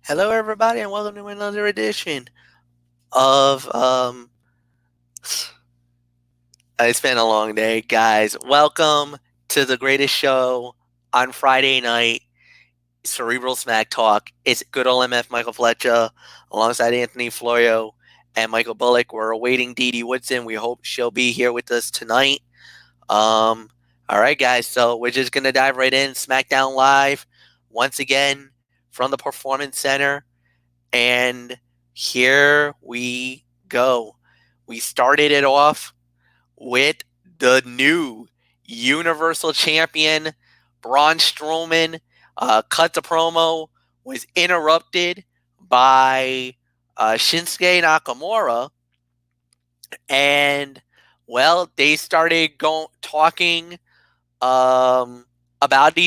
Hello, everybody, and welcome to another edition of It's been a long day, guys. Welcome to the greatest show on Friday night, Cerebral Smack Talk. It's good old MF Michael Fletcher alongside Anthony Florio and Michael Bullock. We're awaiting Dee Dee Woodson. We hope she'll be here with us tonight. All right, guys. So we're just gonna dive right in. SmackDown Live once again from the Performance Center. And here we go. We started it off with the new Universal Champion, Braun Strowman. Cut the promo, was interrupted by Shinsuke Nakamura. And, well, they started talking about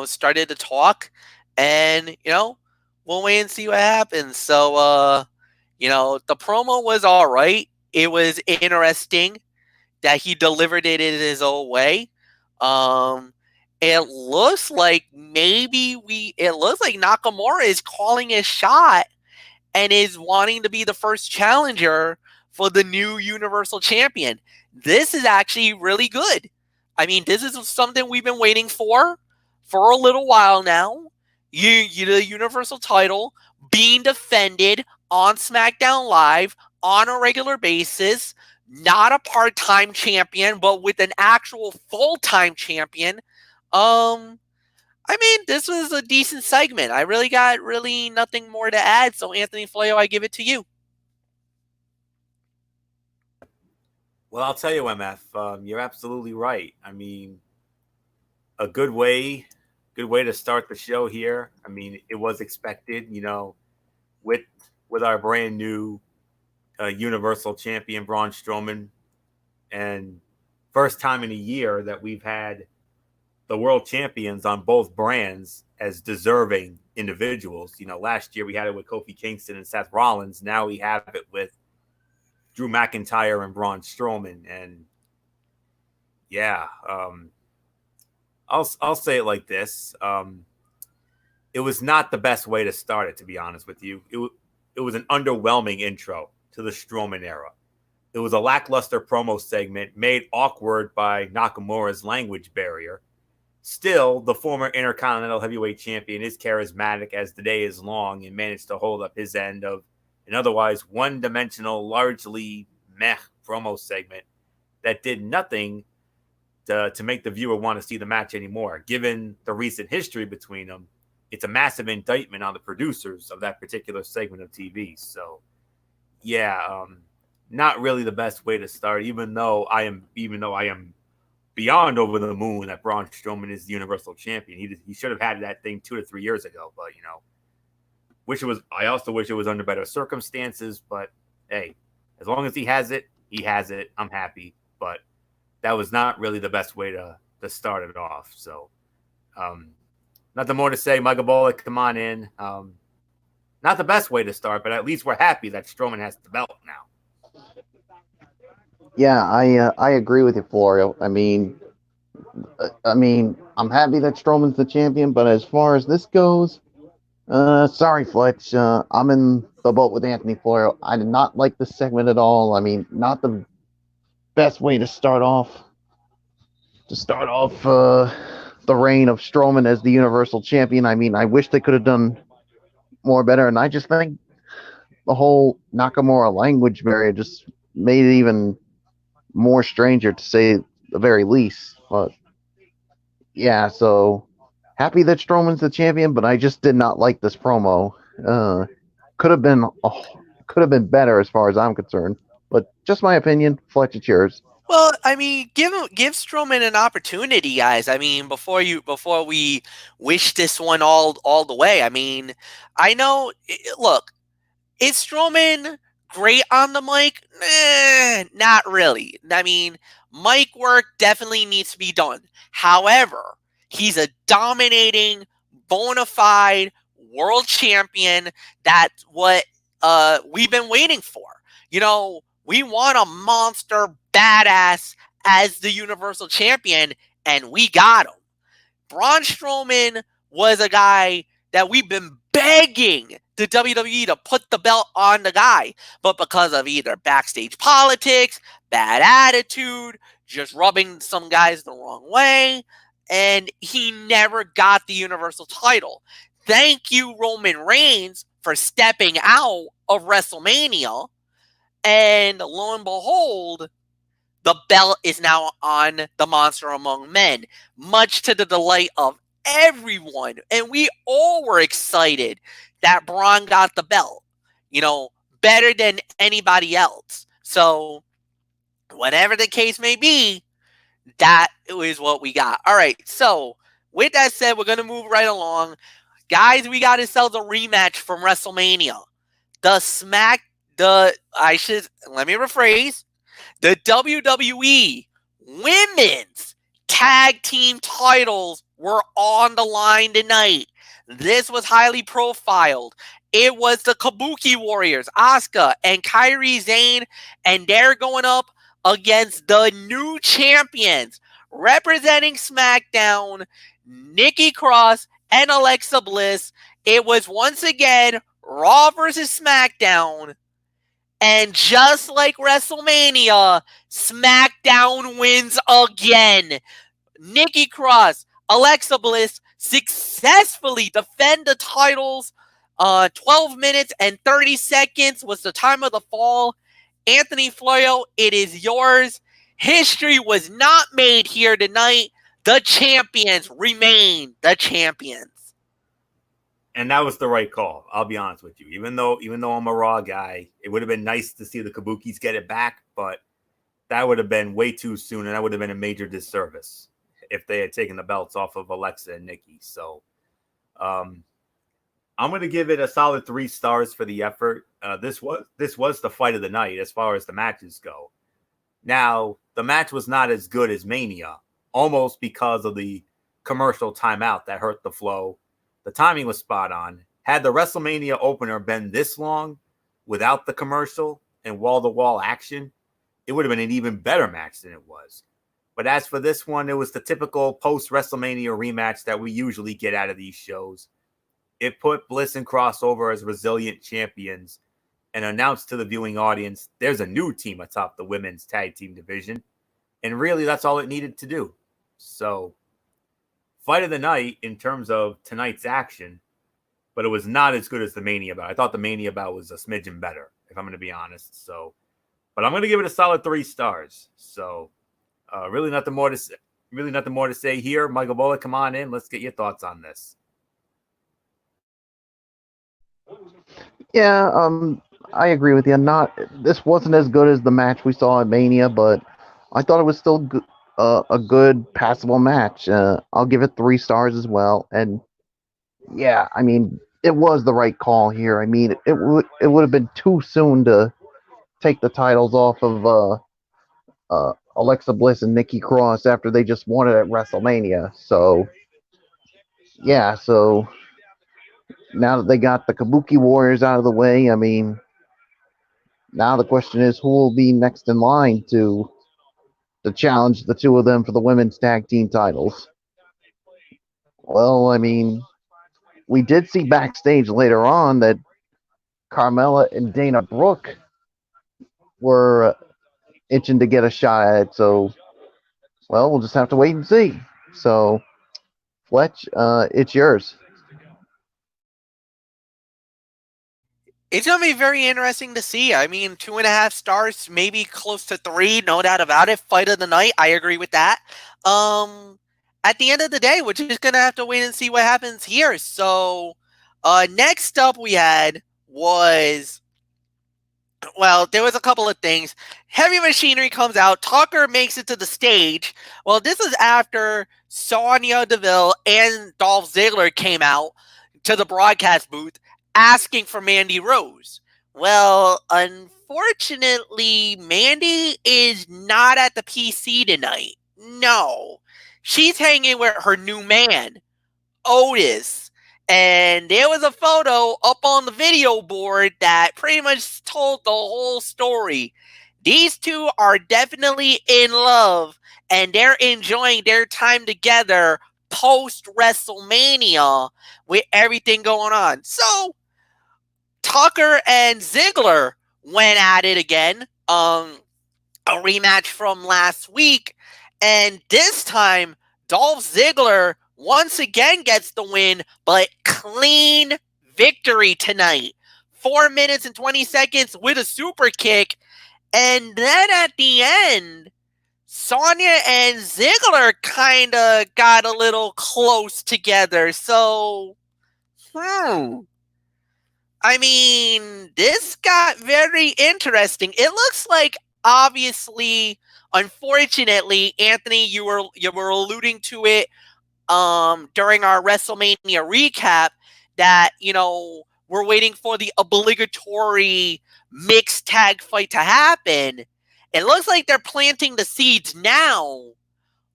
started to talk. And, we'll wait and see what happens. So, the promo was all right. It was interesting that he delivered it in his own way. It looks like Nakamura is calling his shot and is wanting to be the first challenger for the new Universal Champion. This is actually really good. I mean, this is something we've been waiting for a little while now. The Universal title being defended on SmackDown Live on a regular basis, not a part-time champion, but with an actual full-time champion. This was a decent segment. I really got nothing more to add. So, Anthony Floyo, I give it to you. Well, I'll tell you, MF, you're absolutely right. I mean, a good way to start the show here. I mean, it was expected, with our brand new Universal Champion Braun Strowman, and first time in a year that we've had the world champions on both brands as deserving individuals. Last year we had it with Kofi Kingston and Seth Rollins. Now we have it with Drew McIntyre and Braun Strowman. And yeah, I'll say it like this. It was not the best way to start it, to be honest with you. It was an underwhelming intro to the Strowman era. It was a lackluster promo segment made awkward by Nakamura's language barrier. Still, the former Intercontinental Heavyweight Champion is charismatic as the day is long and managed to hold up his end of an otherwise one-dimensional, largely meh promo segment that did nothing to make the viewer want to see the match anymore. Given the recent history between them, it's a massive indictment on the producers of that particular segment of TV. So, yeah, not really the best way to start. Even though I am beyond over the moon that Braun Strowman is the Universal Champion. He should have had that thing 2 to 3 years ago. But I also wish it was under better circumstances. But hey, as long as he has it, I'm happy. But that was not really the best way to start it off. So, nothing more to say. Michael Bullock, come on in. Not the best way to start, but at least we're happy that Strowman has the belt now. Yeah, I agree with you, Florio. I mean, I'm happy that Strowman's the champion, but as far as this goes, sorry, Fletch. I'm in the boat with Anthony Florio. I did not like this segment at all. I mean, not the best way to start off. The reign of Strowman as the Universal Champion. I mean, I wish they could have done more better, and I just think the whole Nakamura language barrier just made it even more stranger, to say the very least. But yeah, so happy that Strowman's the champion, but I just did not like this promo. Could have been better as far as I'm concerned. But just my opinion. Fletch, it's yours. Well, I mean, give Strowman an opportunity, guys. I mean, before we wish this one all the way. I mean, I know. Look, is Strowman great on the mic? Not really. I mean, mic work definitely needs to be done. However, he's a dominating, bona fide world champion. That's what we've been waiting for. We want a monster badass as the Universal Champion, and we got him. Braun Strowman was a guy that we've been begging the WWE to put the belt on the guy. But because of either backstage politics, bad attitude, just rubbing some guys the wrong way, and he never got the Universal title. Thank you, Roman Reigns, for stepping out of WrestleMania. And lo and behold, the belt is now on the Monster Among Men, much to the delight of everyone. And we all were excited that Braun got the belt, better than anybody else. So, whatever the case may be, that is what we got. All right, so with that said, we're going to move right along. Guys, we got ourselves a rematch from WrestleMania. Let me rephrase. The WWE Women's Tag Team titles were on the line tonight. This was highly profiled. It was the Kabuki Warriors, Asuka and Kairi Sane, and they're going up against the new champions, representing SmackDown, Nikki Cross and Alexa Bliss. It was once again Raw versus SmackDown. And just like WrestleMania, SmackDown wins again. Nikki Cross, Alexa Bliss successfully defend the titles. 12 minutes and 30 seconds was the time of the fall. Anthony Florio, it is yours. History was not made here tonight. The champions remain the champions. And that was the right call. I'll be honest with you. Even though I'm a Raw guy, it would have been nice to see the Kabukis get it back, but that would have been way too soon, and that would have been a major disservice if they had taken the belts off of Alexa and Nikki. So I'm going to give it a solid 3 stars for the effort. This was the fight of the night as far as the matches go. Now, the match was not as good as Mania, almost because of the commercial timeout that hurt the flow. The timing was spot on. Had the WrestleMania opener been this long without the commercial and wall-to-wall action, it would have been an even better match than it was. But as for this one, it was the typical post-WrestleMania rematch that we usually get out of these shows. It put Bliss and Cross over as resilient champions and announced to the viewing audience there's a new team atop the women's tag team division. And really, that's all it needed to do. So, fight of the night in terms of tonight's action, but it was not as good as the Mania bout. I thought the Mania bout was a smidgen better, if I'm going to be honest. So, but I'm going to give it a solid 3 stars. So, really nothing more to say here. Michael Bullock, come on in. Let's get your thoughts on this. Yeah, I agree with you. This wasn't as good as the match we saw at Mania, but I thought it was still a good, passable match. I'll give it 3 stars as well. And yeah, I mean, it was the right call here. I mean, it would have been too soon to take the titles off of Alexa Bliss and Nikki Cross after they just won it at WrestleMania. So yeah, so now that they got the Kabuki Warriors out of the way, I mean, now the question is who will be next in line to challenge the two of them for the women's tag team titles. Well, I mean, we did see backstage later on that Carmella and Dana Brooke were itching to get a shot at it. So, well, we'll just have to wait and see. So, Fletch, it's yours. It's going to be very interesting to see. I mean, 2.5 stars, maybe close to 3, no doubt about it. Fight of the night, I agree with that. At the end of the day, we're just going to have to wait and see what happens here. So, next up we had was, well, there was a couple of things. Heavy Machinery comes out. Tucker makes it to the stage. Well, this is after Sonya Deville and Dolph Ziggler came out to the broadcast booth asking for Mandy Rose. Well, unfortunately, Mandy is not at the PC tonight. No. She's hanging with her new man, Otis. And there was a photo up on the video board that pretty much told the whole story. These two are definitely in love, and they're enjoying their time together post WrestleMania with everything going on. So Tucker and Ziggler went at it again. A rematch from last week, and this time Dolph Ziggler once again gets the win, but clean victory tonight. 4 minutes and 20 seconds with a super kick, and then at the end, Sonya and Ziggler kind of got a little close together. So, I mean, this got very interesting. It looks like, obviously, unfortunately, Anthony, you were alluding to it during our WrestleMania recap that, we're waiting for the obligatory mixed tag fight to happen. It looks like they're planting the seeds now,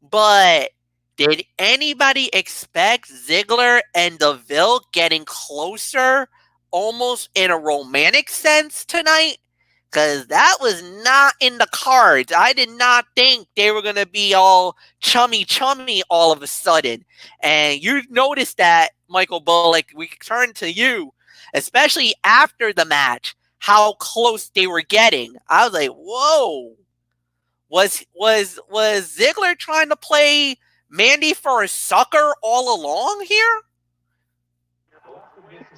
but did anybody expect Ziggler and Deville getting closer almost in a romantic sense tonight? Because that was not in the cards. I did not think they were going to be all chummy all of a sudden. And you noticed that, Michael Bullock, we turn to you, especially after the match, how close they were getting. I was like, whoa. Was Ziggler trying to play Mandy for a sucker all along here?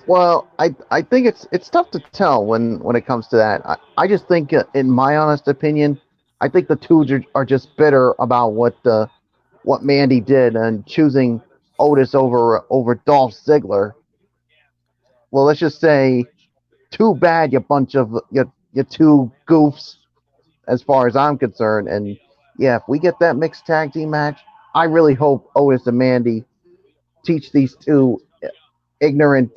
Well, I think it's tough to tell when it comes to that. I just think, in my honest opinion, I think the two are just bitter about what Mandy did and choosing Otis over Dolph Ziggler. Well, let's just say, too bad, you bunch of you two goofs, as far as I'm concerned. And yeah, if we get that mixed tag team match, I really hope Otis and Mandy teach these two ignorant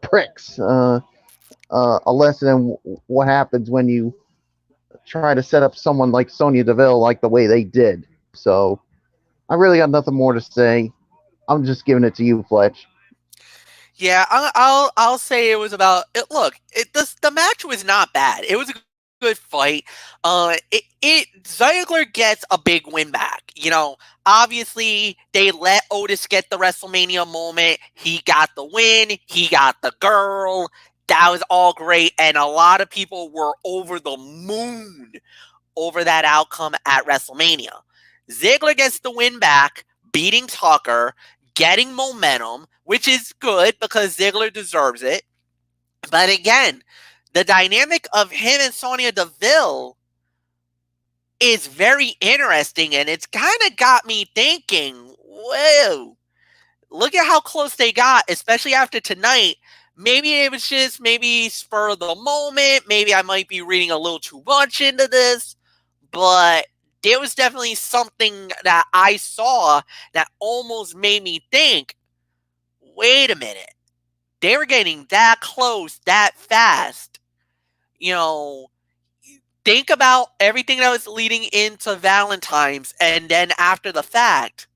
pricks a lesson in what happens when you try to set up someone like Sonya Deville like the way they did. So I really got nothing more to say. I'm just giving it to you, Fletch. Yeah, I'll say it was about it. Look, the match was not bad. It was a good fight. Ziggler gets a big win back. Obviously they let Otis get the WrestleMania moment. He got the win. He got the girl. That was all great, and a lot of people were over the moon over that outcome at WrestleMania. Ziggler gets the win back, beating Tucker, getting momentum, which is good because Ziggler deserves it. But again, the dynamic of him and Sonya Deville is very interesting, and it's kind of got me thinking, whoa, look at how close they got, especially after tonight. Maybe it was just spur of the moment. Maybe I might be reading a little too much into this, but there was definitely something that I saw that almost made me think, wait a minute. They were getting that close, that fast. Think about everything that was leading into Valentine's, and then after the fact,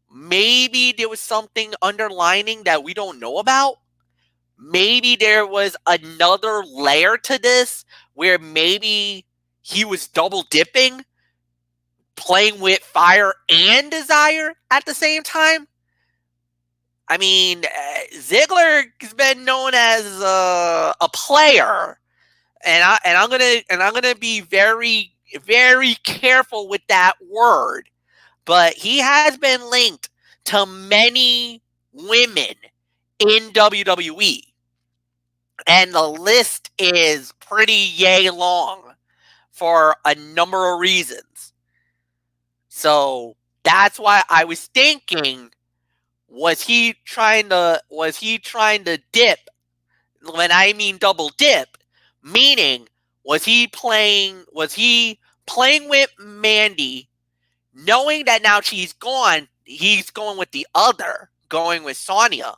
maybe there was something underlining that we don't know about. Maybe there was another layer to this where maybe he was double dipping, playing with fire and desire at the same time. I mean, Ziggler has been known as a player, and I'm gonna be very, very careful with that word. But he has been linked to many women in WWE, and the list is pretty yay long for a number of reasons. So that's why I was thinking, was he trying to dip? When I mean double dip, meaning was he playing with Mandy, knowing that now she's gone, he's going with the other, going with Sonya.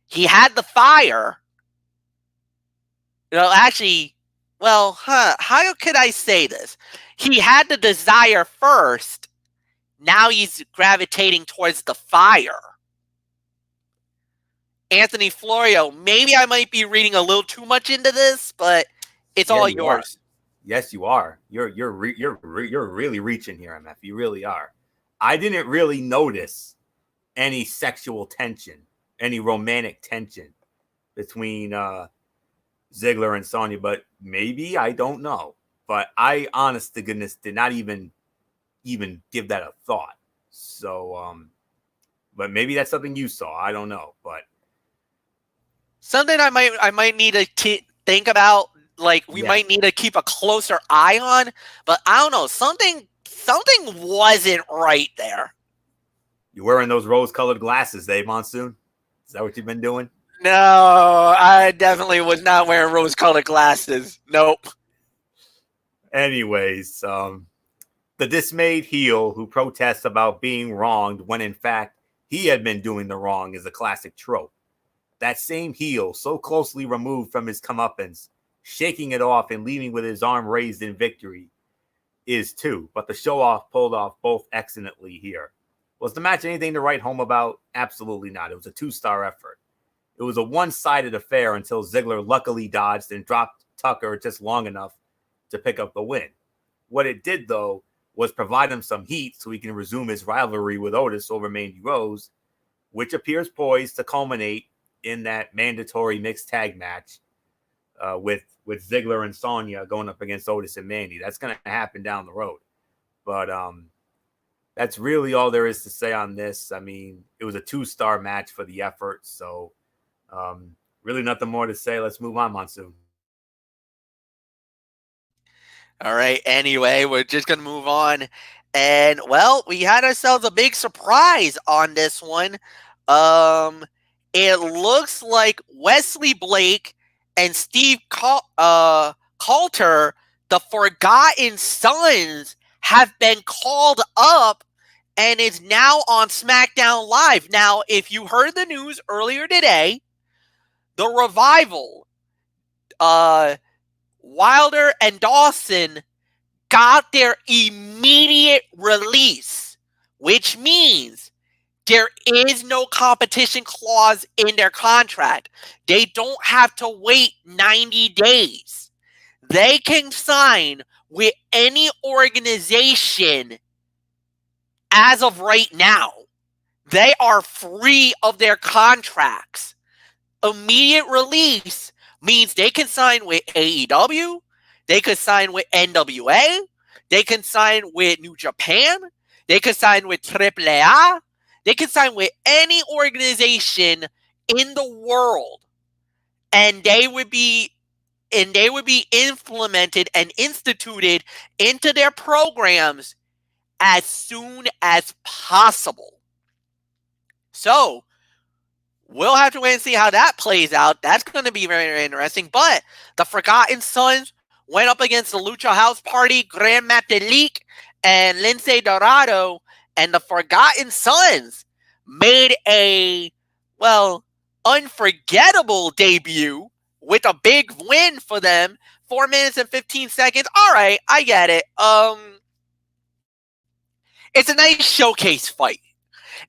He had the fire. How could I say this? He had the desire first. Now he's gravitating towards the fire. Anthony Florio, maybe I might be reading a little too much into this, but it's all yours. Yes, you are. You're really reaching here, MF. You really are. I didn't really notice any sexual tension, any romantic tension between Ziggler and Sonya, but maybe, I don't know. But I, honest to goodness, did not even give that a thought. So, but maybe that's something you saw. I don't know, but something I might need to think about. Like we might need to keep a closer eye on. But I don't know. Something wasn't right there. You're wearing those rose-colored glasses, Dave Monsoon? Is that what you've been doing? No, I definitely was not wearing rose-colored glasses. Nope. Anyways, the dismayed heel who protests about being wronged when in fact he had been doing the wrong is a classic trope. That same heel, so closely removed from his comeuppance, shaking it off and leaving with his arm raised in victory, is too. But the show-off pulled off both excellently here. Was the match anything to write home about? Absolutely not. It was a 2-star effort. It was a one-sided affair until Ziggler luckily dodged and dropped Tucker just long enough to pick up the win. What it did, though, was provide him some heat so he can resume his rivalry with Otis over Mandy Rose, which appears poised to culminate in that mandatory mixed tag match with Ziggler and Sonya going up against Otis and Mandy. That's going to happen down the road. But that's really all there is to say on this. I mean, it was a 2-star match for the effort, so really nothing more to say. Let's move on, Monsoon. All right. Anyway, we're just going to move on. And, well, we had ourselves a big surprise on this one. It looks like Wesley Blake and Steve Coulter, the Forgotten Sons, have been called up and is now on SmackDown Live. Now, if you heard the news earlier today, the Revival, Wilder and Dawson got their immediate release, which means there is no competition clause in their contract. They don't have to wait 90 days. They can sign with any organization as of right now. They are free of their contracts. Immediate release means they can sign with AEW, they could sign with NWA, they can sign with New Japan, they could sign with AAA, they could sign with any organization in the world, and they would be implemented and instituted into their programs as soon as possible. So, we'll have to wait and see how that plays out. That's going to be very, very interesting. But the Forgotten Sons went up against the Lucha House Party, Gran Metalik, and Lince Dorado. And the Forgotten Sons made a, unforgettable debut with a big win for them. 4 minutes and 15 seconds. All right, I get it. It's a nice showcase fight.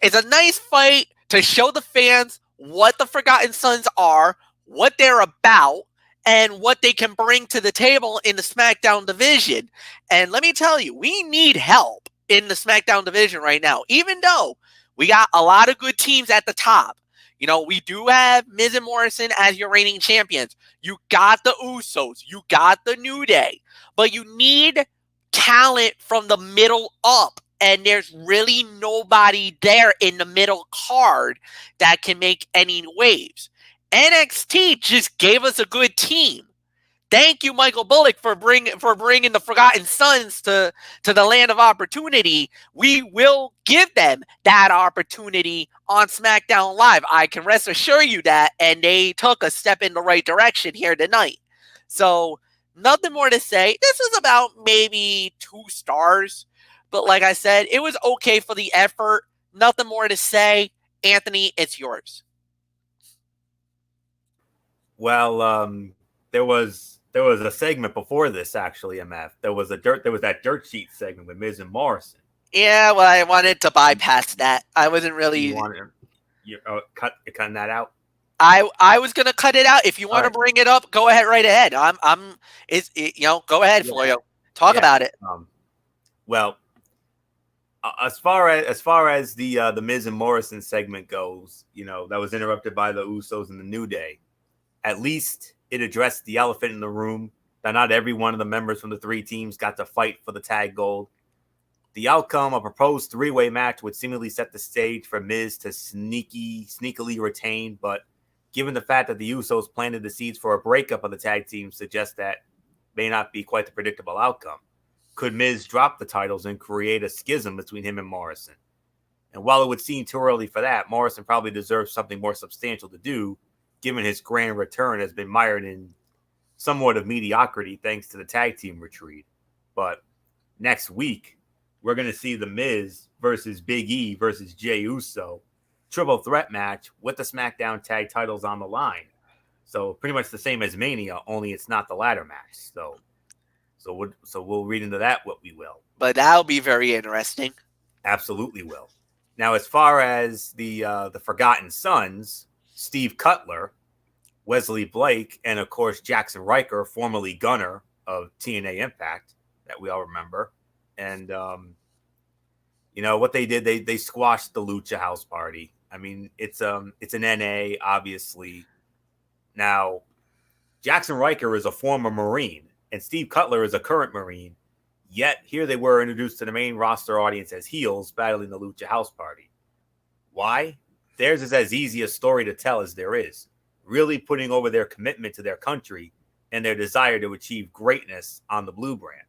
It's a nice fight to show the fans what the Forgotten Sons are, what they're about, and what they can bring to the table in the SmackDown division. And let me tell you, we need help in the SmackDown division right now, even though we got a lot of good teams at the top. You know, we do have Miz and Morrison as your reigning champions. You got the Usos. You got the New Day. But you need talent from the middle up. And there's really nobody there in the middle card that can make any waves. NXT just gave us a good team. Thank you, Michael Bullock, for bringing the Forgotten Sons to the land of opportunity. We will give them that opportunity on SmackDown Live. I can rest assure you that, and they took a step in the right direction here tonight. So, nothing more to say. This is about maybe 2 stars. But like I said, it was okay for the effort. Nothing more to say. Anthony, it's yours. Well, there was a segment before this, actually, MF. There was that dirt sheet segment with Miz and Morrison. Yeah, well, I wanted to bypass that. I wasn't really. You're cutting that out? I was gonna cut it out. If you want to bring it up, go ahead, right ahead. Go ahead, Florio. Talk about it. Well, as far as the Miz and Morrison segment goes, that was interrupted by the Usos and the New Day. At least it addressed the elephant in the room that not every one of the members from the three teams got to fight for the tag gold. The outcome, a proposed three-way match, would seemingly set the stage for Miz to sneakily retain, but given the fact that the Usos planted the seeds for a breakup of the tag team, suggests that may not be quite the predictable outcome. Could Miz drop the titles and create a schism between him and Morrison? And while it would seem too early for that, Morrison probably deserves something more substantial to do, given his grand return has been mired in somewhat of mediocrity thanks to the tag team retreat. But next week, we're going to see the Miz versus Big E versus Jey Uso triple threat match with the SmackDown tag titles on the line. So pretty much the same as Mania, only it's not the ladder match. So we'll read into that what we will. But that'll be very interesting. Absolutely will. Now, as far as the Forgotten Sons, Steve Cutler, Wesley Blake, and of course Jackson Riker, formerly Gunner of TNA Impact, that we all remember. And what they did, they squashed the Lucha House Party. I mean, it's an NA, obviously. Now, Jackson Riker is a former Marine, and Steve Cutler is a current Marine. Yet here they were introduced to the main roster audience as heels battling the Lucha House Party. Why? Theirs is as easy a story to tell as there is, really putting over their commitment to their country and their desire to achieve greatness on the blue brand.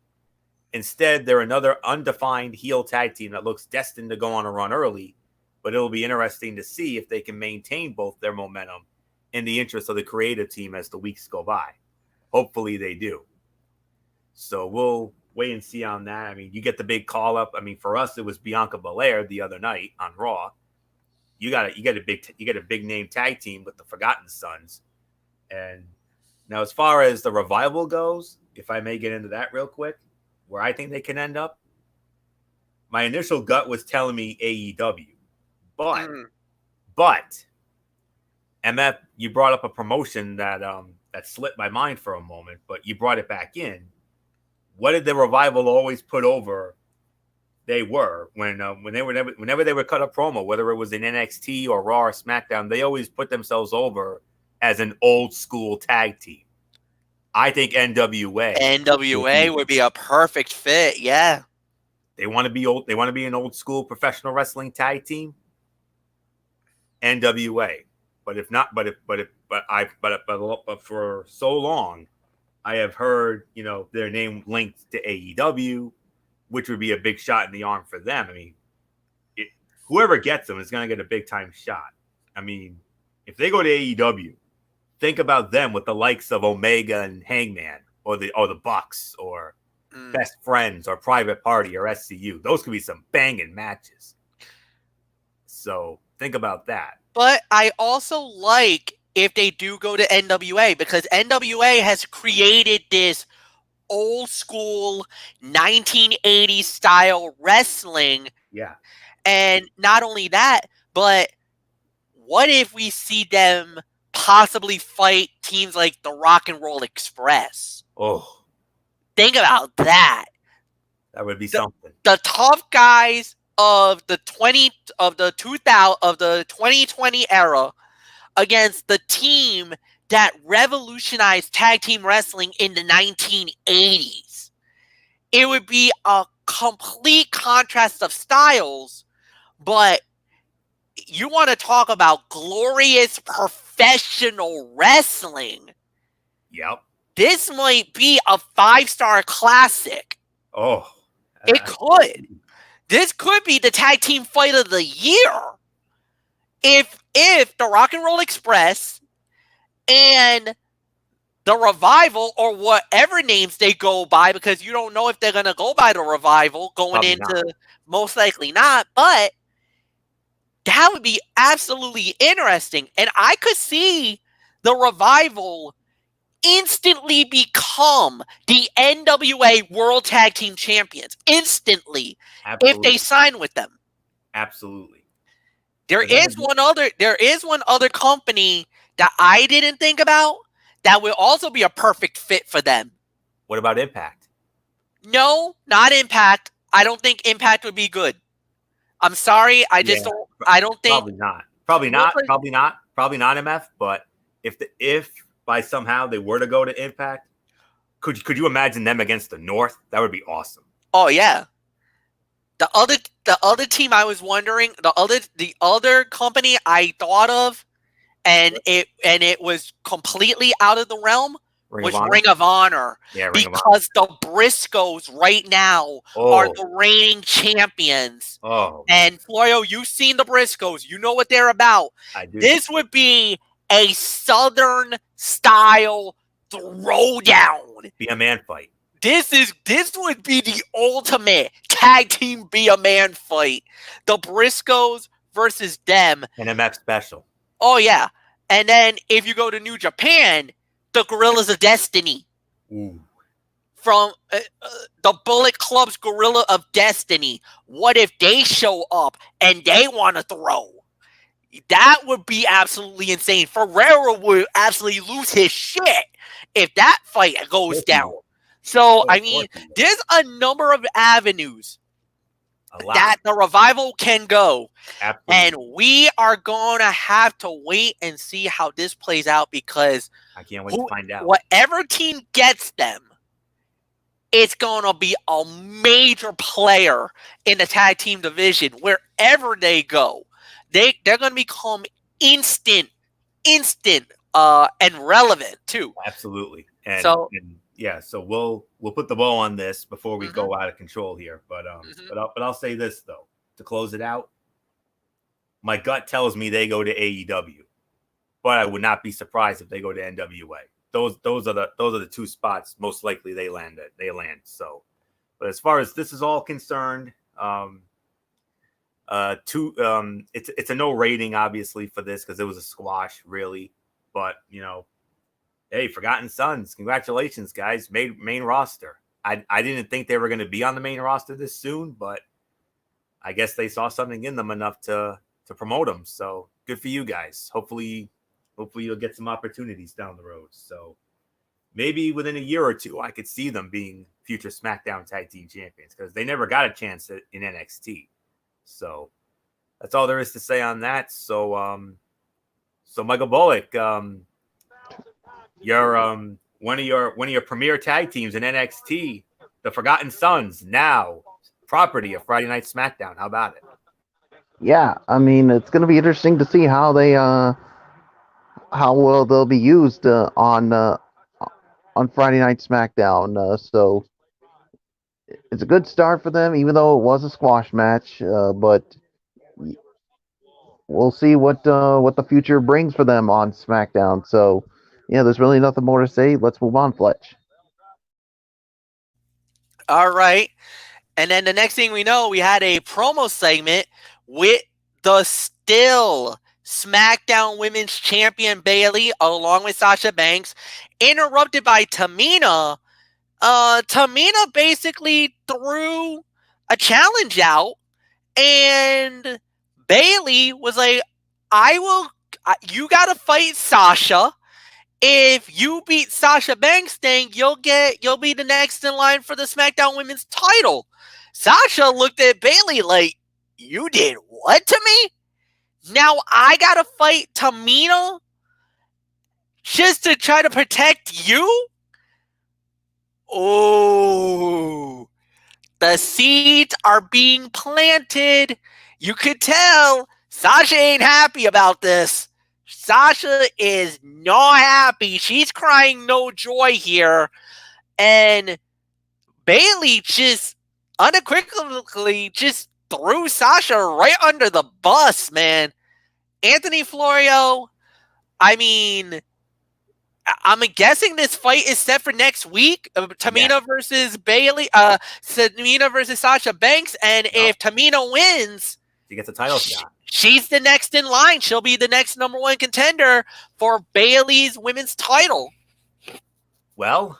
Instead, they're another undefined heel tag team that looks destined to go on a run early, but it'll be interesting to see if they can maintain both their momentum in the interest of the creative team as the weeks go by. Hopefully they do. So we'll wait and see on that. I mean, you get the big call up. I mean, for us, it was Bianca Belair the other night on Raw. You got a big name tag team with the Forgotten Sons. And now, as far as the Revival goes, if I may get into that real quick, where I think they can end up, my initial gut was telling me AEW, but MF, you brought up a promotion that slipped my mind for a moment, but you brought it back in. What did the Revival always put over? They were whenever they would cut a promo, whether it was in NXT or Raw or SmackDown, they always put themselves over as an old school tag team. I think NWA would be a perfect fit. Yeah, they want to be old. They want to be an old school professional wrestling tag team. NWA, but for so long, I have heard their name linked to AEW, which would be a big shot in the arm for them. I mean, whoever gets them is going to get a big time shot. I mean, if they go to AEW, think about them with the likes of Omega and Hangman, or the Bucks, or Best Friends, or Private Party, or SCU. Those could be some banging matches. So think about that. But I also like if they do go to NWA, because NWA has created this old school 1980s style wrestling. Yeah. And not only that, but what if we see them possibly fight teams like the Rock and Roll Express? Oh, think about that. That would be something. The tough guys of the 2020 era against the team that revolutionized tag team wrestling in the 1980s. It would be a complete contrast of styles, but you want to talk about glorious professional wrestling. Yep. This might be a 5-star classic. Oh. It could. This could be the tag team fight of the year. If the Rock and Roll Express and the Revival, or whatever names they go by, because you don't know if they're going to go by the Revival going Probably into, not. most likely not, but that would be absolutely interesting. And I could see the Revival instantly become the NWA World Tag Team Champions. Instantly. Absolutely. If they sign with them. Absolutely. There is one other company that I didn't think about that will also be a perfect fit for them. What about Impact? No, not Impact. I don't think Impact would be good. I'm sorry. I just Yeah, don't. I don't think. Probably not. Probably not. Probably not. Probably not MF. But if by somehow they were to go to Impact, could you imagine them against the North? That would be awesome. Oh yeah. The other team I was wondering, the other company I thought of, and it was completely out of the realm, was Ring of Honor. Yeah, because the Briscoes right now are the reigning champions. Oh, and Florio, you've seen the Briscoes. You know what they're about. I do. This would be a Southern style throwdown. Be a man fight. This would be the ultimate tag team be a man fight. The Briscoes versus them. An MF special. Oh yeah. And then if you go to New Japan, the Gorillas of Destiny. Ooh. From the Bullet Club's Gorilla of Destiny. What if they show up and they want to throw? That would be absolutely insane. Ferrero would absolutely lose his shit if that fight goes down. So, I mean, there's a number of avenues that the Revival can go. Absolutely. And we are going to have to wait and see how this plays out, because I can't wait to find out. Whatever team gets them, it's going to be a major player in the tag team division. Wherever they go, they're going to become instant, and relevant too. Absolutely. So we'll put the bow on this before we go out of control here. But I'll say this though, to close it out. My gut tells me they go to AEW, but I would not be surprised if they go to NWA. Those are the two spots most likely they land. So, but as far as this is all concerned, it's a no rating obviously for this because it was a squash really, but hey, Forgotten Sons, congratulations guys, made main roster. I didn't think they were going to be on the main roster this soon, but I guess they saw something in them enough to promote them. So good for you guys. Hopefully you'll get some opportunities down the road. So maybe within a year or two, I could see them being future SmackDown Tag Team Champions because they never got a chance in NXT. So that's all there is to say on that. So Michael Bullock, you're one of your premier tag teams in NXT, the Forgotten Sons, now property of Friday Night SmackDown. How about it? Yeah, I mean, it's going to be interesting to see how they how well they'll be used on Friday Night SmackDown. So it's a good start for them, even though it was a squash match. But we'll see what the future brings for them on SmackDown. So yeah, there's really nothing more to say. Let's move on, Fletch. All right. And then the next thing we know, we had a promo segment with the still SmackDown Women's Champion Bayley along with Sasha Banks, interrupted by Tamina. Tamina basically threw a challenge out, and Bayley was like, you gotta fight Sasha. If you beat Sasha Banks, then you'll be the next in line for the SmackDown Women's title. Sasha looked at Bayley like, you did what to me? Now I gotta fight Tamina just to try to protect you? Oh, the seeds are being planted. You could tell Sasha ain't happy about this. Sasha is not happy. She's crying no joy here. And Bayley just unequivocally just threw Sasha right under the bus, man. Anthony Florio, I mean, I'm guessing this fight is set for next week. Tamina versus Bayley, Tamina versus Sasha Banks. And if Tamina wins, she gets a title shot. She's the next in line. She'll be the next number one contender for Bayley's women's title. Well,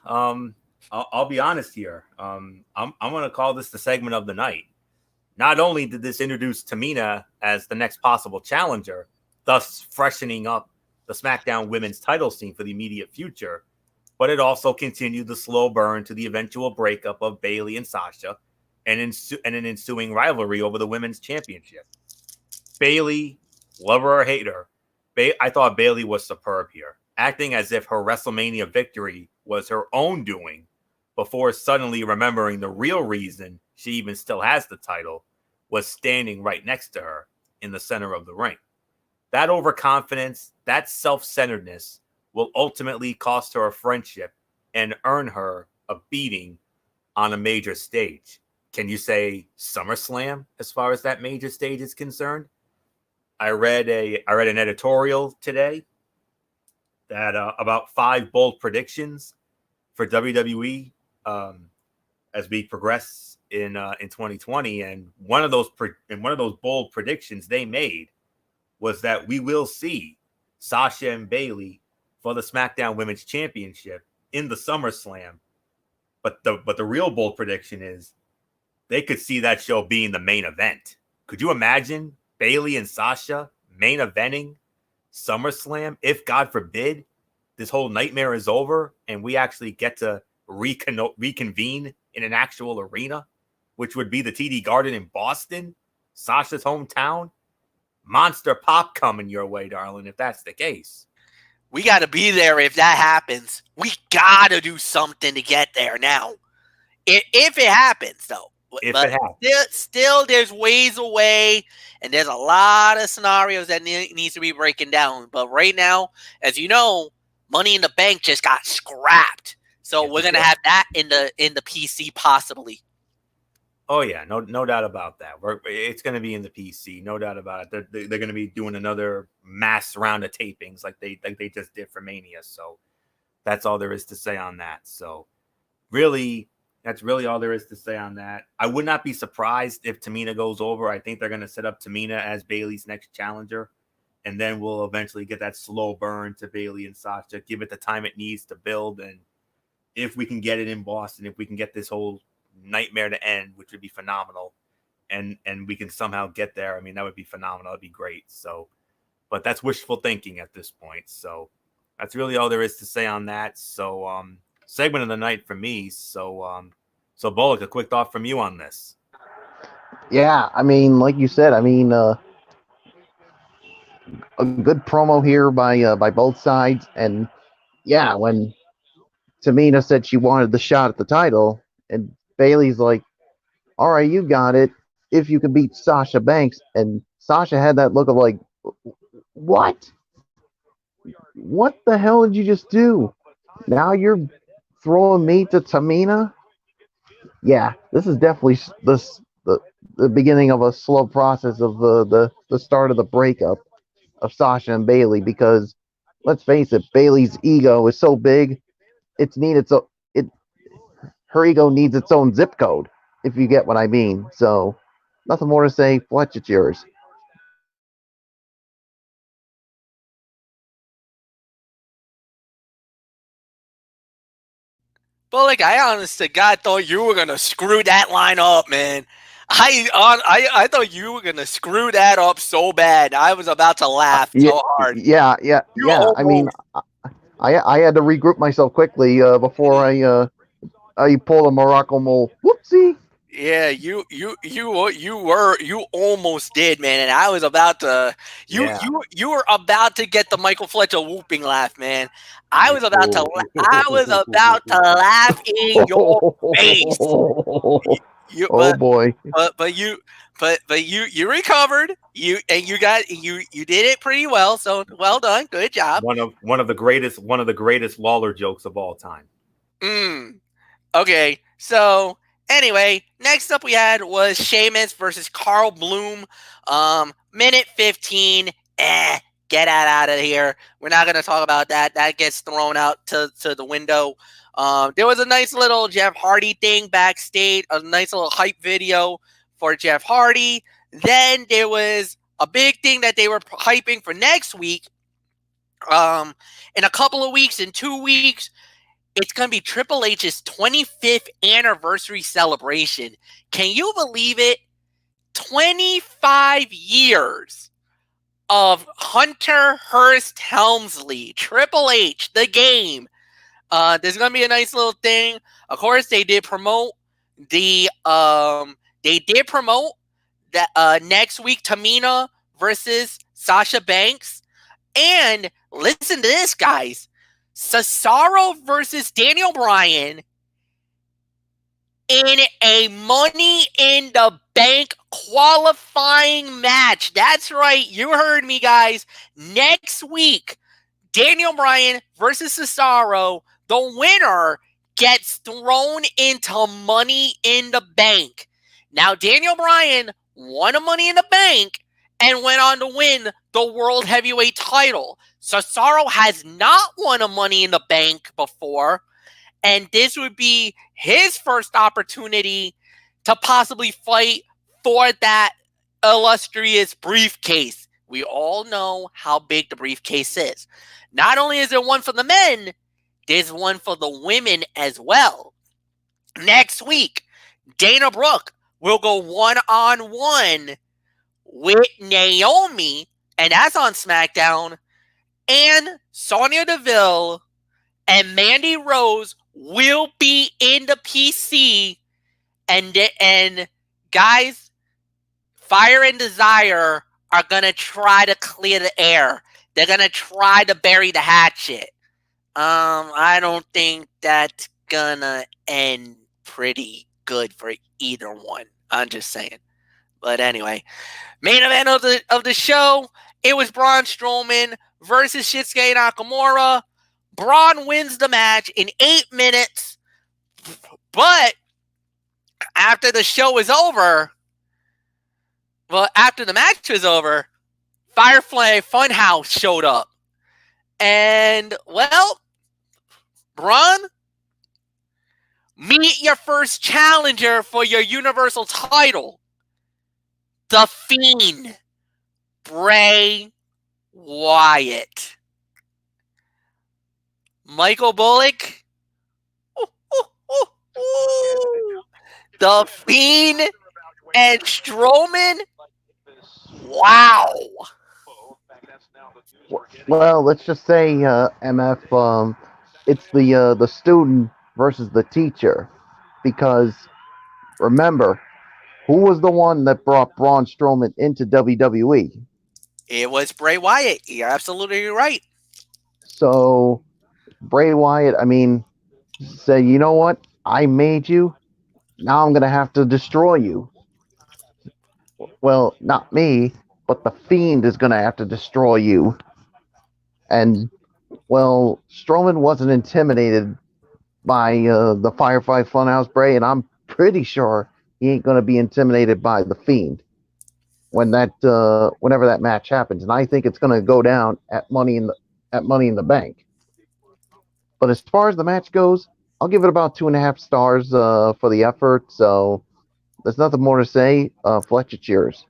I'll be honest here. I'm going to call this the segment of the night. Not only did this introduce Tamina as the next possible challenger, thus freshening up the SmackDown women's title scene for the immediate future, but it also continued the slow burn to the eventual breakup of Bayley and Sasha, and an ensuing rivalry over the women's championship. Bayley, love her or hate her, I thought Bayley was superb here, acting as if her WrestleMania victory was her own doing before suddenly remembering the real reason she even still has the title was standing right next to her in the center of the ring. That overconfidence, that self-centeredness will ultimately cost her a friendship and earn her a beating on a major stage. Can you say SummerSlam as far as that major stage is concerned? I read an editorial today that about 5 bold predictions for WWE as we progress in 2020, and one of those bold predictions they made was that we will see Sasha and Bayley for the SmackDown Women's Championship in the SummerSlam. But the real bold prediction is they could see that show being the main event. Could you imagine Bayley and Sasha main eventing SummerSlam if, God forbid, this whole nightmare is over and we actually get to reconvene in an actual arena, which would be the TD Garden in Boston, Sasha's hometown? Monster pop coming your way, darling, if that's the case. We got to be there if that happens. We got to do something to get there now. If it happens, though. Still, there's ways away, and there's a lot of scenarios that needs to be breaking down. But right now, as you know, Money in the Bank just got scrapped. So we're going to have that in the PC possibly. Oh, yeah, no doubt about that. It's going to be in the PC, no doubt about it. They're going to be doing another mass round of tapings like they just did for Mania. So that's all there is to say on that. So really, that's really all there is to say on that. I would not be surprised if Tamina goes over. I think they're going to set up Tamina as Bayley's next challenger, and then we'll eventually get that slow burn to Bayley and Sasha, give it the time it needs to build. And if we can get it in Boston, if we can get this whole nightmare to end, which would be phenomenal, and we can somehow get there, I mean, that would be phenomenal. It'd be great. So, but that's wishful thinking at this point. So that's really all there is to say on that. So segment of the night for me. So Bullock, a quick thought from you on this. Yeah, I mean, like you said, I mean, a good promo here by both sides, and yeah, when Tamina said she wanted the shot at the title, and Bayley's like, all right, you got it, if you can beat Sasha Banks. And Sasha had that look of like, what the hell did you just do? Now you're throwing me to Tamina? Yeah, this is definitely the beginning of a slow process of the start of the breakup of Sasha and Bayley, because let's face it, Bayley's ego is so big, her ego needs its own zip code, if you get what I mean. So nothing more to say. Fletch, it's yours. But like, I honest to God thought you were gonna screw that line up, man. I thought you were gonna screw that up so bad. I was about to laugh so hard. Yeah. I mean, I had to regroup myself quickly before I pulled a Morocco mole. Whoopsie. Yeah, you almost did, man, and I was about to. You were about to get the Michael Fletcher whooping laugh, man. I was about to laugh in your face. Boy! But you recovered. You did it pretty well. So well done, good job. One of the greatest Lawler jokes of all time. Okay, so. Anyway, next up we had was Sheamus versus Carl Bloom. Minute 15. Get out of here. We're not going to talk about that. That gets thrown out to the window. There was a nice little Jeff Hardy thing backstage, a nice little hype video for Jeff Hardy. Then there was a big thing that they were hyping for next week. In a couple of weeks, in 2 weeks, it's going to be Triple H's 25th anniversary celebration. Can you believe it? 25 years of Hunter Hearst Helmsley, Triple H, the game. There's going to be a nice little thing. Of course, they did promote They did promote that next week Tamina versus Sasha Banks. And listen to this, guys. Cesaro versus Daniel Bryan in a Money in the Bank qualifying match. That's right. You heard me, guys. Next week, Daniel Bryan versus Cesaro. The winner gets thrown into Money in the Bank. Now, Daniel Bryan won a Money in the Bank and went on to win the World Heavyweight title. Cesaro has not won a Money in the Bank before, and this would be his first opportunity to possibly fight for that illustrious briefcase. We all know how big the briefcase is. Not only is there one for the men, there's one for the women as well. Next week, Dana Brooke will go one-on-one with Naomi, and that's on SmackDown, and Sonya Deville and Mandy Rose will be in the PC, and guys, Fire and Desire are going to try to clear the air. They're going to try to bury the hatchet. I don't think that's going to end pretty good for either one. I'm just saying. But anyway, main event of the show, it was Braun Strowman versus Shinsuke Nakamura. Braun wins the match in 8 minutes. But after the show was over, after the match was over, Firefly Funhouse showed up. And, well, Braun, meet your first challenger for your Universal title. The Fiend, Bray Wyatt. Michael Bullock. The Fiend and Strowman. Wow. Well, let's just say, MF, it's the student versus the teacher, because remember, who was the one that brought Braun Strowman into WWE? It was Bray Wyatt. You're absolutely right. So Bray Wyatt, I mean, said, you know what? I made you. Now I'm going to have to destroy you. Well, not me, but the Fiend is going to have to destroy you. And, well, Strowman wasn't intimidated by the Firefly Funhouse Bray, and I'm pretty sure he ain't going to be intimidated by the Fiend whenever that match happens. And I think it's going to go down at Money in the Bank. But as far as the match goes, I'll give it about 2.5 stars for the effort. So there's nothing more to say. Fletcher, cheers.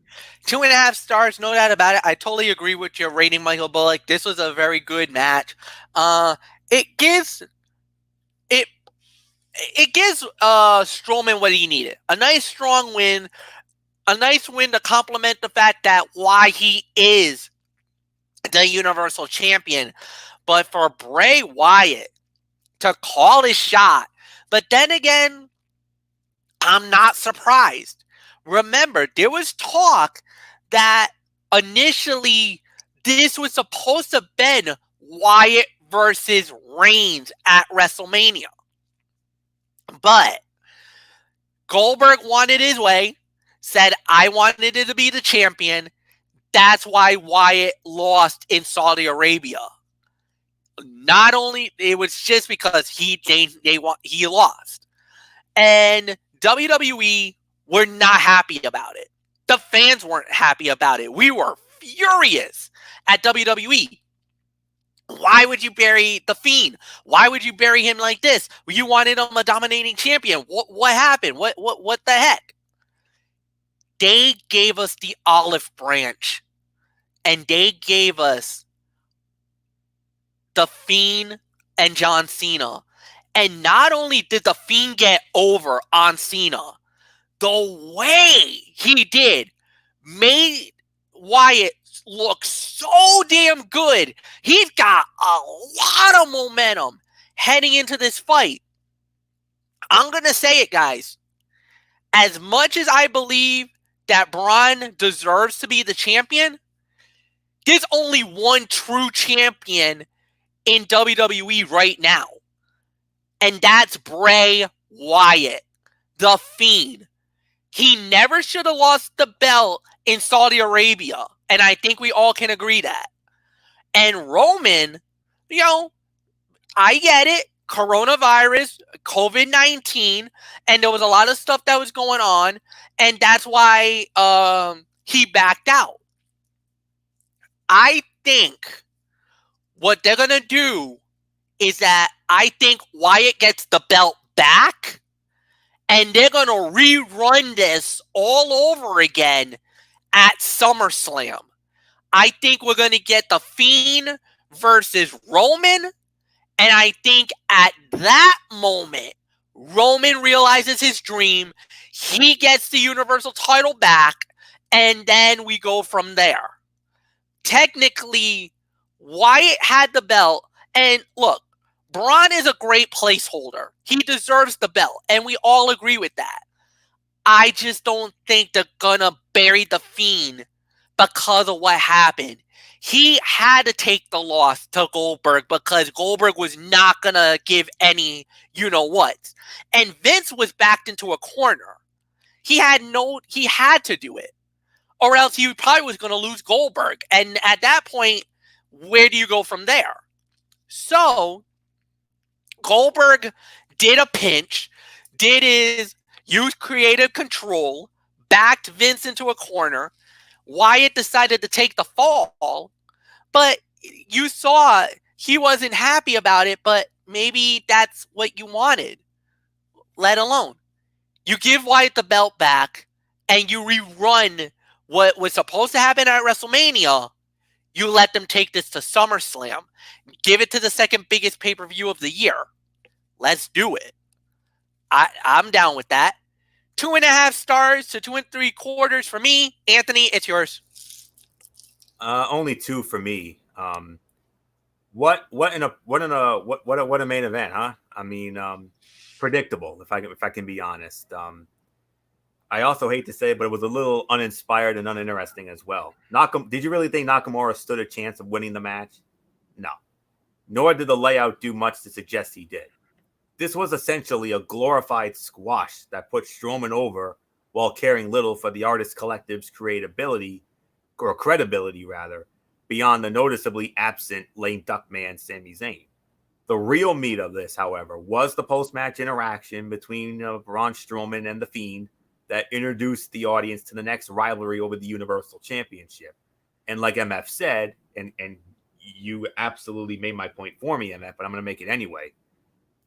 2.5 stars, no doubt about it. I totally agree with your rating, Michael Bullock. This was a very good match. It gives Strowman what he needed. A nice strong win. A nice win to complement the fact that why he is the Universal Champion. But for Bray Wyatt to call his shot. But then again, I'm not surprised. Remember, there was talk that initially this was supposed to have been Wyatt versus Reigns at WrestleMania. But Goldberg wanted his way, said, I wanted it to be the champion. That's why Wyatt lost in Saudi Arabia. Not only, it was just because he lost. And WWE were not happy about it. The fans weren't happy about it. We were furious at WWE. Why would you bury the Fiend? Why would you bury him like this? You wanted him a dominating champion. What happened? What the heck? They gave us the olive branch. And they gave us the Fiend and John Cena. And not only did the Fiend get over on Cena, the way he did made Wyatt look so damn good. He's got a lot of momentum heading into this fight. I'm going to say it, guys. as much as I believe that Braun deserves to be the champion, there's only one true champion in WWE right now. And that's Bray Wyatt, the Fiend. He never should have lost the belt in Saudi Arabia. And I think we all can agree that. And Roman, I get it. Coronavirus, COVID-19, and there was a lot of stuff that was going on. And that's why he backed out. I think what they're going to do is that I think Wyatt gets the belt back, and they're going to rerun this all over again at SummerSlam. I think we're going to get The Fiend versus Roman, and I think at that moment, Roman realizes his dream, he gets the Universal title back, and then we go from there. Technically, Wyatt had the belt, and look, Braun is a great placeholder. He deserves the belt, and we all agree with that. I just don't think they're gonna bury The Fiend because of what happened. He had to take the loss to Goldberg because Goldberg was not gonna give any you-know-what. And Vince was backed into a corner. He had to do it. Or else he probably was going to lose Goldberg. And at that point, where do you go from there? So, Goldberg did a pinch, use creative control, backed Vince into a corner. Wyatt decided to take the fall, but you saw he wasn't happy about it, but maybe that's what you wanted, let alone. You give Wyatt the belt back, and you rerun what was supposed to happen at WrestleMania. You let them take this to SummerSlam. Give it to the second biggest pay-per-view of the year. Let's do it. I'm down with that. 2.5 stars to 2 3/4 for me. Anthony, it's yours. Only 2 for me. What a main event, huh? I mean, predictable, if I can be honest. I also hate to say it, but it was a little uninspired and uninteresting as well. Did you really think Nakamura stood a chance of winning the match? No. Nor did the layout do much to suggest he did. This was essentially a glorified squash that put Strowman over while caring little for the Artist Collective's credibility, beyond the noticeably absent lame duck man Sami Zayn. The real meat of this, however, was the post-match interaction between Braun Strowman and The Fiend that introduced the audience to the next rivalry over the Universal Championship. And like MF said, and you absolutely made my point for me, MF, but I'm going to make it anyway.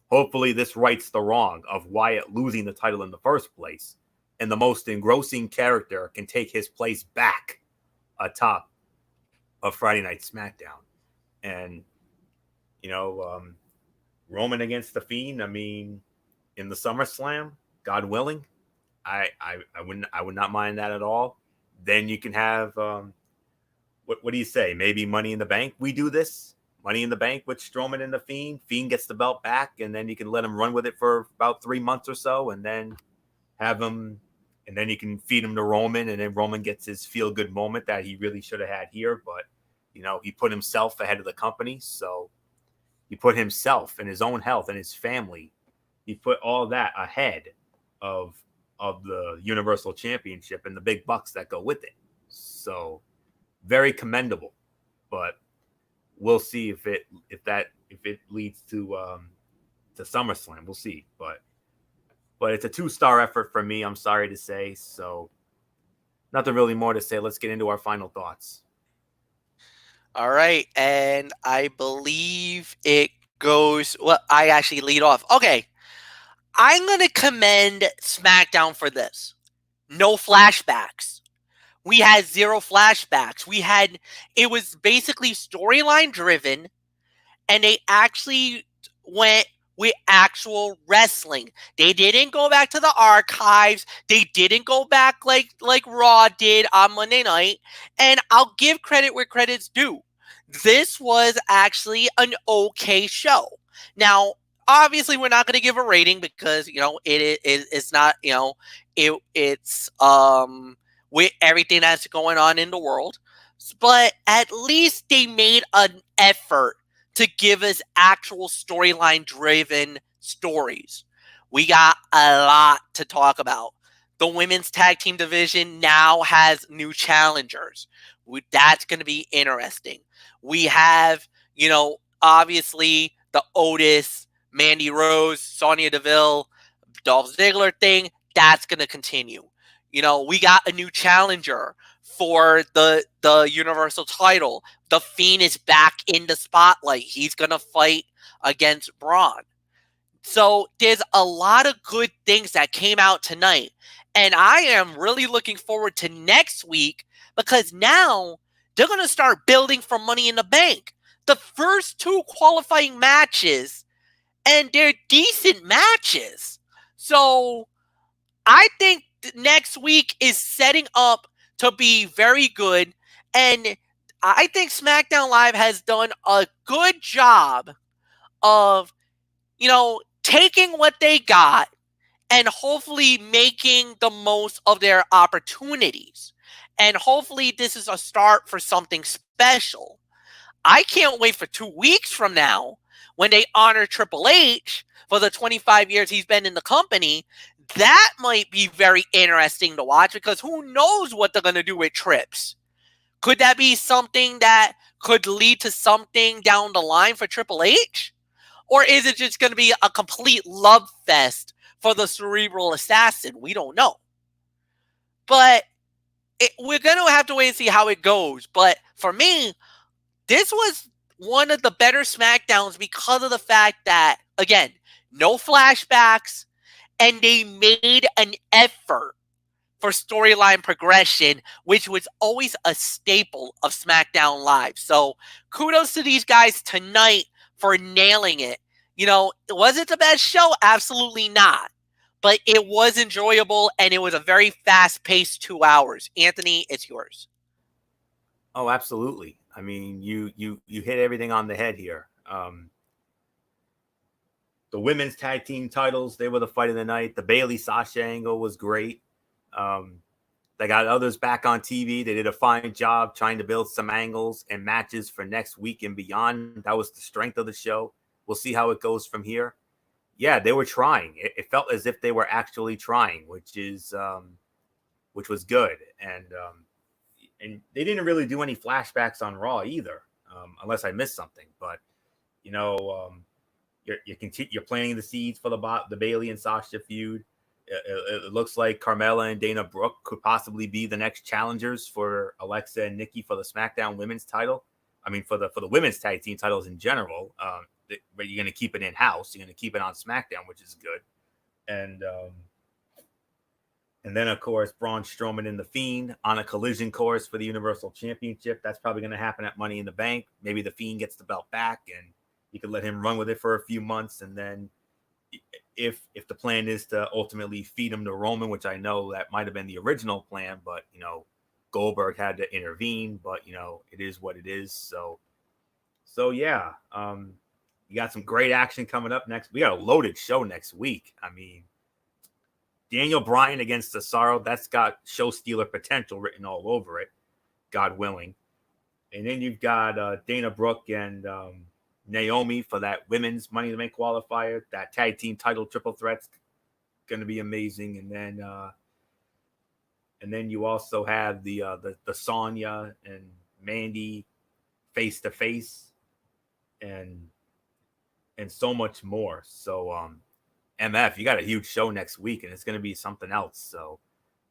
Hopefully this rights the wrong of Wyatt losing the title in the first place, and the most engrossing character can take his place back atop of Friday Night SmackDown. And, Roman against The Fiend, I mean, in the SummerSlam, God willing, I would not mind that at all. Then you can have what do you say? Maybe Money in the Bank. We do this Money in the Bank with Strowman and The Fiend. Fiend gets the belt back, and then you can let him run with it for about 3 months or so, and then have him, and then you can feed him to Roman, and then Roman gets his feel good moment that he really should have had here, but he put himself ahead of the company, so he put himself and his own health and his family. He put all that ahead of the Universal Championship and the big bucks that go with it. So very commendable, but we'll see if it leads to SummerSlam. We'll see, but it's a 2-star effort for me. I'm sorry to say. So nothing really more to say. Let's get into our final thoughts. All right, and I believe it goes. Well, I actually lead off. Okay. I'm going to commend SmackDown for this. No flashbacks. We had 0 flashbacks. It was basically storyline driven, and they actually went with actual wrestling. They didn't go back to the archives. They didn't go back like Raw did on Monday night. And I'll give credit where credit's due. This was actually an okay show. Now, obviously, we're not going to give a rating because, it's not, it's with everything that's going on in the world, but at least they made an effort to give us actual storyline driven stories. We got a lot to talk about. The women's tag team division now has new challengers. That's going to be interesting. We have, obviously the Otis, Mandy Rose, Sonya Deville, Dolph Ziggler thing. That's going to continue. We got a new challenger for the Universal title. The Fiend is back in the spotlight. He's going to fight against Braun. So there's a lot of good things that came out tonight. And I am really looking forward to next week because now they're going to start building for Money in the Bank. The first 2 qualifying matches, and they're decent matches. So I think next week is setting up to be very good. And I think SmackDown Live has done a good job of, taking what they got and hopefully making the most of their opportunities. And hopefully this is a start for something special. I can't wait for 2 weeks from now when they honor Triple H for the 25 years he's been in the company. That might be very interesting to watch because who knows what they're going to do with Trips. Could that be something that could lead to something down the line for Triple H? Or is it just going to be a complete love fest for the cerebral assassin? We don't know. But we're going to have to wait and see how it goes. But for me, this was one of the better SmackDowns because of the fact that, again, no flashbacks, and they made an effort for storyline progression, which was always a staple of SmackDown Live. So kudos to these guys tonight for nailing it. Was it the best show? Absolutely not. But it was enjoyable, and it was a very fast-paced 2 hours. Anthony, it's yours. Oh, absolutely. I mean, you hit everything on the head here. The women's tag team titles, they were the fight of the night. The Bayley Sasha angle was great. They got others back on TV. They did a fine job trying to build some angles and matches for next week and beyond. That was the strength of the show. We'll see how it goes from here. Yeah, they were trying. It felt as if they were actually trying, which was good. And they didn't really do any flashbacks on Raw either, unless I missed something. But you're planting the seeds for the Bayley and Sasha feud. It looks like Carmella and Dana Brooke could possibly be the next challengers for Alexa and Nikki for the SmackDown Women's title. I mean, for the women's tag team titles in general. But you're going to keep it in-house. You're going to keep it on SmackDown, which is good. And then, of course, Braun Strowman and The Fiend on a collision course for the Universal Championship. That's probably going to happen at Money in the Bank. Maybe The Fiend gets the belt back, and you could let him run with it for a few months. And then if the plan is to ultimately feed him to Roman, which I know that might have been the original plan, but, Goldberg had to intervene. But, it is what it is. So yeah. You got some great action coming up next. We got a loaded show next week. I mean, Daniel Bryan against Cesaro, that's got show stealer potential written all over it, God willing. And then you've got Dana Brooke and Naomi for that women's Money to Make qualifier. That tag team title triple threat's going to be amazing. And then you also have the Sonya and Mandy face to face, and so much more. So, MF, you got a huge show next week, and it's going to be something else. So,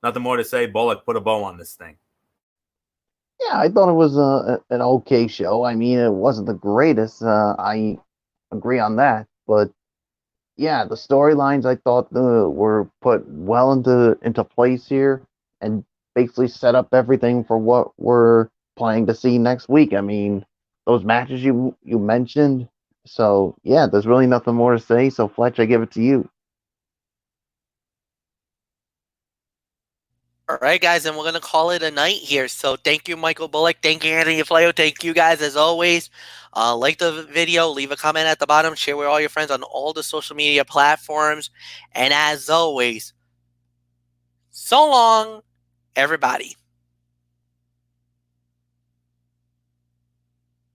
nothing more to say. Bullock, put a bow on this thing. Yeah, I thought it was an okay show. I mean, it wasn't the greatest. I agree on that. But, yeah, the storylines I thought were put well into place here and basically set up everything for what we're planning to see next week. I mean, those matches you mentioned. So, yeah, there's really nothing more to say. So, Fletch, I give it to you. All right, guys, and we're going to call it a night here. So thank you, Michael Bullock. Thank you, Anthony Flayo. Thank you, guys, as always. Like the video. Leave a comment at the bottom. Share with all your friends on all the social media platforms. And as always, So long, everybody.